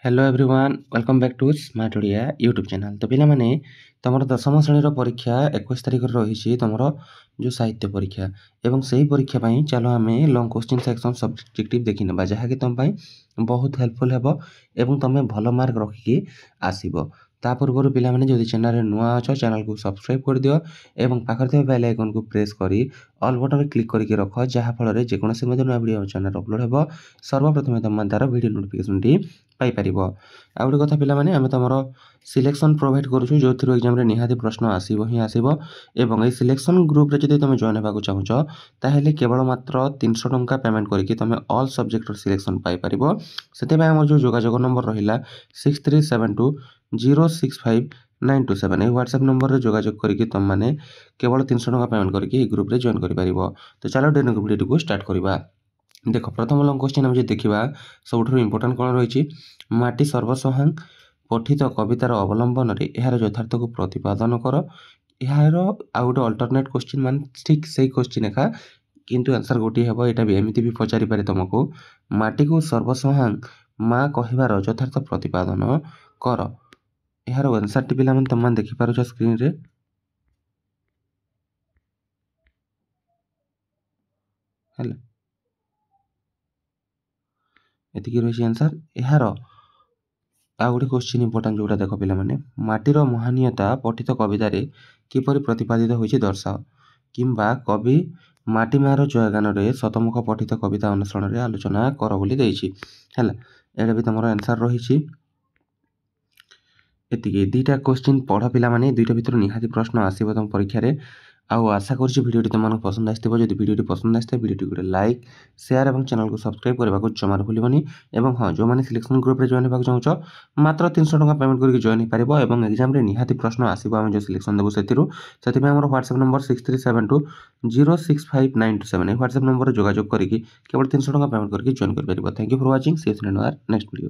Hello everyone welcome back to smart Odia YouTube channel. तो पिला माने तमर दशम श्रेणी परीक्षा 21 तारिख रही तुमर जो साहित्य परीक्षा एवं सही परीक्षा पाई चलो आम लंग क्वेश्चन सेक्शन सब्जेक्टिव देखी ना जहाँकि तुम बहुत हेल्पफुल हेबो एवं तुम भल मार्क रखिकी आसब। ता पूर्व पिला माने जदि चैनल नुआ अछ चैनल को सब्सक्राइब कर दियो एवं पाखर थे बेल आइकन को प्रेस करी ऑल बटन क्लिक करके रख जहाँ फल जेकोसी नुआ वीडियो चैनल अपलोड हो सर्वप्रथम तुम तार वीडियो नोटिफिकेशन टी पाइपर। आ गोटे कथा पिला माने आमे तमरो सिलेक्शन प्रोवाइड करूछु जो थ्रू एग्जाम रे निहाती प्रश्न आसीबो ही आसीबो एवं ए सिलेक्शन ग्रुप रे जदि तुम जॉइन हेबाकू चाहुचो ताहेले केवल मात्र 300 टंका पेमेंट करके तुम ऑल सब्जेक्ट रो सिलेक्शन पाई परिबो। सेते बे हमर जो जोगाजोग नंबर रहिला 6372065927 ए व्हाट्सएप नंबर रे जोगाजोग करके तुम माने केवल 300 टंका पेमेंट करके ए ग्रुप रे जॉइन करि परिबो। तो चलो डेनो वीडियो को स्टार्ट करबा। देख प्रथम लंग क्वेश्चन हम देखा सबुठ इम्पोर्टाट कौन रही माटी सर्वसहांग पठित कवितार अवलंबन रे यार यथार्थ को प्रतिपादन कर। यार आउ गोटे अल्टरनेट क्वेश्चन मान ठीक से क्वेश्चन एका किंतु आंसर गोटे हे यहाँ भी एमती भी पचारि पारे तुमको माटी को सर्वसहांग माँ कहबार यथार्थ प्रतिपादन कर। यार आंसर टी पिला तुम देखिपार स्क्रीन रे हेला एतिकी रही आंसर। यार आ गोटे क्वेश्चन इंपोर्टेंट जोटा देख पिला माने माटीर महानीयता पठित कवितार किपरि प्रतिपादित होइछि दर्शाओ किंबा कवि माटी मार जयगान रे शतमुख पठित कविता अनुसरण रे आलोचना कर बोली देछि हैला। एटा भी तमरो आंसर रहिछि एतिकी दुईटा क्वेश्चन पढ़ पिला माने दुईटा भितर निहाती प्रश्न आसीबो तम परीक्षा रे। आउ आशा करछि वीडियोटी तुमको पसंद आस्थिबो जदि वीडियोटी पसंद आस्थे वीडियोटी गोटे लाइक शेयर और चैनल को सब्सक्राइब करबा को जमार भूलिबनी एवं हां जो माने सिलेक्शन ग्रुप रे जॉइन हेबाक चाहूचो मात्र 300 टंका पेमेंट करके जॉइन हे पारिबो एवं एग्जाम रे निहाती प्रश्न आसीबो हम जो सिलेक्शन देबो सेतिरु सेति हमर व्हाट्सएप नंबर 6372065927 ए व्हाट्सएप नंबर रे जोगाजोग करके केवल 300 टंका पेमेंट करके जॉइन कर पारिबो। Thank you for watching see you in our next video.